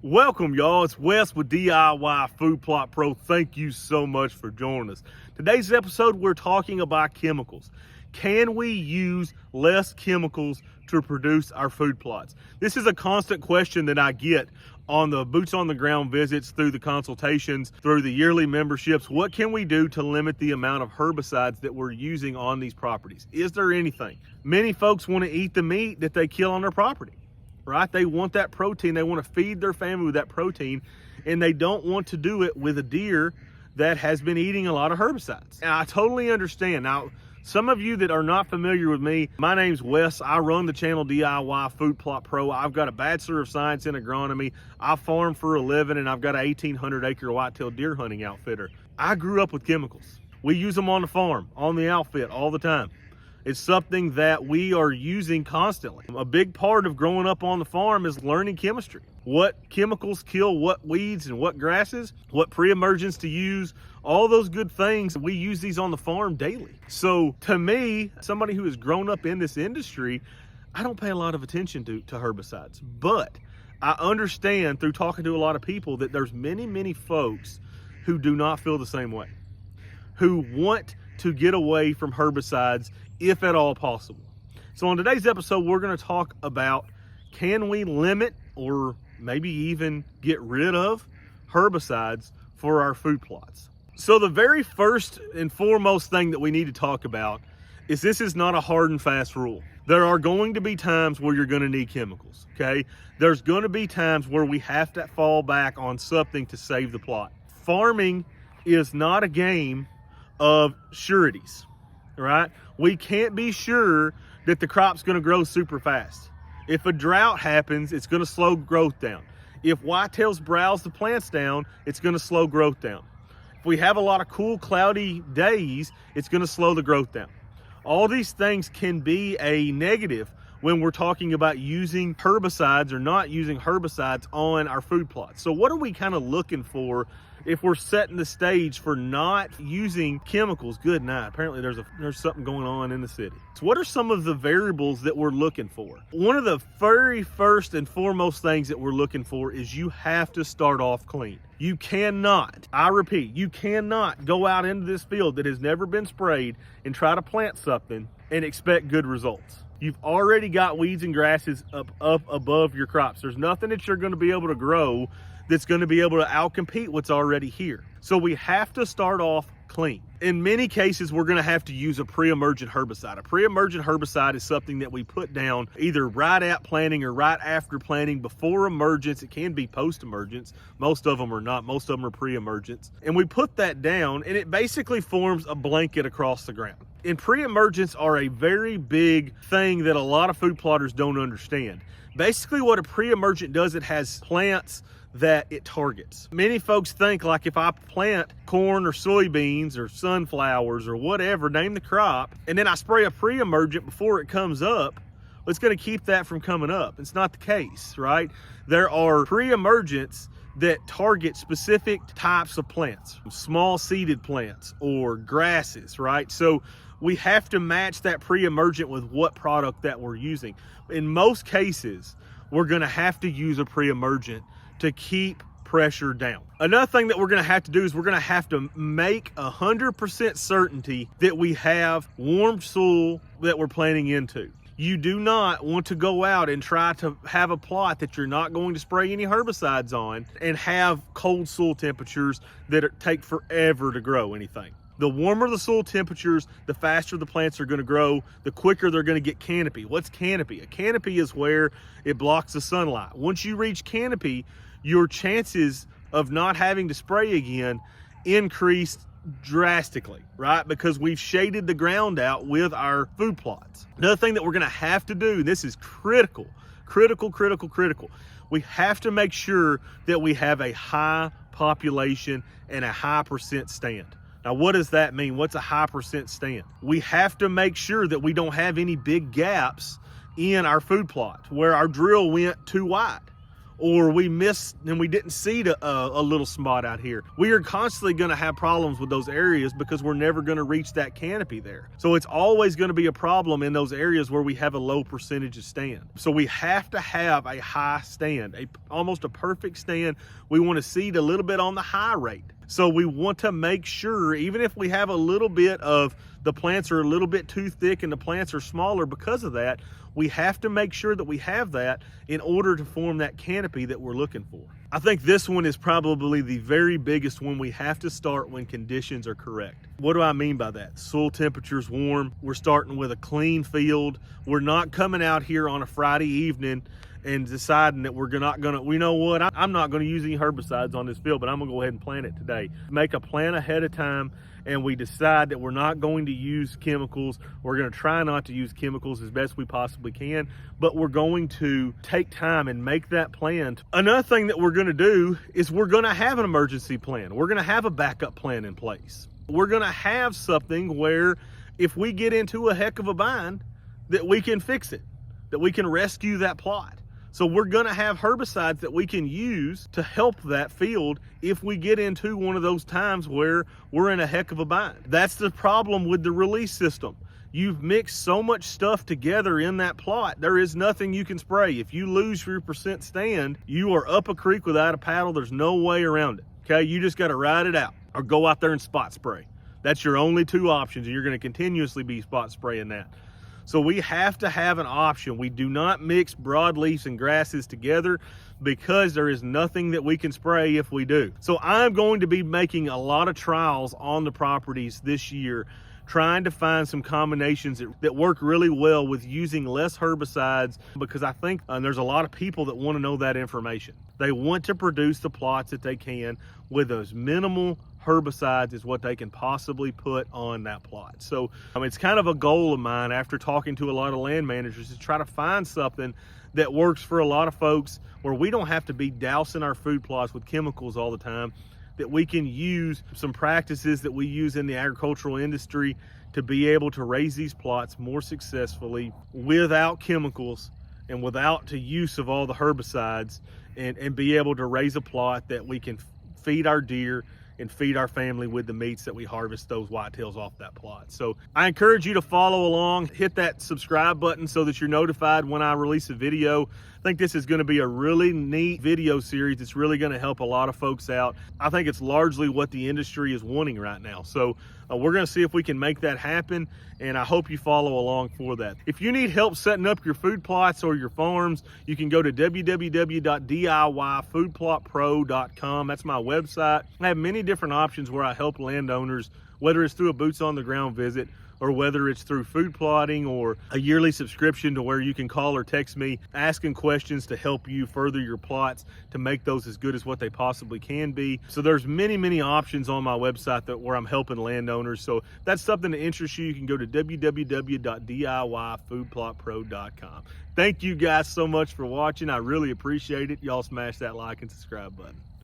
Welcome, y'all. It's Wes with DIY Food Plot Pro. Thank you so much for joining us. Today's episode, we're talking about chemicals. Can we use less chemicals to produce our food plots? This is a constant question that I get on the boots on the ground visits, through the consultations, through the yearly memberships. What can we do to limit the amount of herbicides that we're using on these properties? Is there anything? Many folks want to eat the meat that they kill on their property. Right? They want that protein. They want to feed their family with that protein, and they don't want to do it with a deer that has been eating a lot of herbicides. And I totally understand. Now, some of you that are not familiar with me, my name's Wes. I run the channel DIY Food Plot Pro. I've got a Bachelor of Science in Agronomy. I farm for a living, and I've got an 1,800 acre whitetail deer hunting outfitter. I grew up with chemicals. We use them on the farm, on the outfit, all the time. It's something that we are using constantly. A big part of growing up on the farm is learning chemistry. What chemicals kill what weeds and what grasses, what pre-emergence to use, all those good things. We use these on the farm daily. So to me, somebody who has grown up in this industry, I don't pay a lot of attention to herbicides. But I understand through talking to a lot of people that there's many folks who do not feel the same way, who want to get away from herbicides if at all possible. So on today's episode, we're going to talk about, can we limit or maybe even get rid of herbicides for our food plots? So the very first and foremost thing that we need to talk about is this is not a hard and fast rule. There are going to be times where you're going to need chemicals, okay? There's going to be times where we have to fall back on something to save the plot. Farming is not a game of sureties, right? We can't be sure that the crop's going to grow super fast. If a drought happens, it's going to slow growth down. If whitetails browse the plants down, it's going to slow growth down. If we have a lot of cool, cloudy days, it's going to slow the growth down. All these things can be a negative when we're talking about using herbicides or not using herbicides on our food plots. So what are we kind of looking for if we're setting the stage for not using chemicals? Good night. Apparently there's something going on in the city. So what are some of the variables that we're looking for? One of the very first and foremost things that we're looking for is you have to start off clean. You cannot, I repeat, you cannot go out into this field that has never been sprayed and try to plant something and expect good results. You've already got weeds and grasses up above your crops. There's nothing that you're going to be able to grow that's going to be able to outcompete what's already here. So we have to start off clean. In many cases, we're going to have to use a pre-emergent herbicide. A pre-emergent herbicide is something that we put down either right at planting or right after planting, before emergence. It can be post-emergence. Most of them are not. Most of them are pre-emergence. And we put that down, and it basically forms a blanket across the ground. And pre-emergents are a very big thing that a lot of food plotters don't understand. Basically, what a pre-emergent does, it has plants that it targets. Many folks think, like, if I plant corn or soybeans or sunflowers or whatever, name the crop, and then I spray a pre-emergent before it comes up, well, it's going to keep that from coming up. It's not the case, right? There are pre-emergents that target specific types of plants, small seeded plants or grasses, right? So we have to match that pre-emergent with what product that we're using. In most cases, we're going to have to use a pre-emergent to keep pressure down. Another thing that we're going to have to do is we're going to have to make 100% certainty that we have warm soil that we're planting into. You do not want to go out and try to have a plot that you're not going to spray any herbicides on and have cold soil temperatures that take forever to grow anything. The warmer the soil temperatures, the faster the plants are going to grow, the quicker they're going to get canopy. What's canopy? A canopy is where it blocks the sunlight. Once you reach canopy, your chances of not having to spray again increase drastically, right? Because we've shaded the ground out with our food plots. Another thing that we're going to have to do, this is critical. We have to make sure that we have a high population and a high percent stand. Now, what does that mean? What's a high percent stand? We have to make sure that we don't have any big gaps in our food plot where our drill went too wide, or we missed and we didn't seed a little spot out here. We are constantly going to have problems with those areas because we're never going to reach that canopy there. So it's always going to be a problem in those areas where we have a low percentage of stand. So we have to have a high stand, almost a perfect stand. We want to seed a little bit on the high rate. So we want to make sure, even if we have a little bit of the plants are a little bit too thick and the plants are smaller because of that, we have to make sure that we have that in order to form that canopy that we're looking for. I think this one is probably the very biggest one we have to start when conditions are correct. What do I mean by that? Soil temperature's warm. We're starting with a clean field. We're not coming out here on a Friday evening and deciding that we're not gonna, you know what, I'm not gonna use any herbicides on this field, but I'm gonna go ahead and plant it today. Make a plan ahead of time, and we decide that we're not going to use chemicals. We're gonna try not to use chemicals as best we possibly can, but we're going to take time and make that plan. Another thing that we're gonna do is we're gonna have an emergency plan. We're gonna have a backup plan in place. We're gonna have something where if we get into a heck of a bind, that we can fix it, that we can rescue that plot. So we're gonna have herbicides that we can use to help that field if we get into one of those times where we're in a heck of a bind. That's the problem with the release system. You've mixed so much stuff together in that plot, there is nothing you can spray. If you lose your percent stand, you are up a creek without a paddle. There's no way around it, okay? You just gotta ride it out or go out there and spot spray. That's your only two options, and you're gonna continuously be spot spraying that. So we have to have an option. We do not mix broadleafs and grasses together because there is nothing that we can spray if we do. So I'm going to be making a lot of trials on the properties this year, trying to find some combinations that work really well with using less herbicides, because I think there's a lot of people that want to know that information. They want to produce the plots that they can with as minimal herbicides is what they can possibly put on that plot. So it's kind of a goal of mine after talking to a lot of land managers to try to find something that works for a lot of folks where we don't have to be dousing our food plots with chemicals all the time, that we can use some practices that we use in the agricultural industry to be able to raise these plots more successfully without chemicals and without the use of all the herbicides, and be able to raise a plot that we can feed our deer and feed our family with the meats that we harvest those whitetails off that plot. So I encourage you to follow along, hit that subscribe button so that you're notified when I release a video. I think this is going to be a really neat video series. It's really going to help a lot of folks out. I think it's largely what the industry is wanting right now. So we're going to see if we can make that happen, and I hope you follow along for that. If you need help setting up your food plots or your farms, you can go to www.diyfoodplotpro.com. That's my website. I have many different options where I help landowners, whether it's through a boots on the ground visit or whether it's through food plotting or a yearly subscription to where you can call or text me asking questions to help you further your plots to make those as good as what they possibly can be. So there's many options on my website where I'm helping landowners. So if that's something that interests you, you can go to www.diyfoodplotpro.com. Thank you guys so much for watching. I really appreciate it. Y'all smash that like and subscribe button.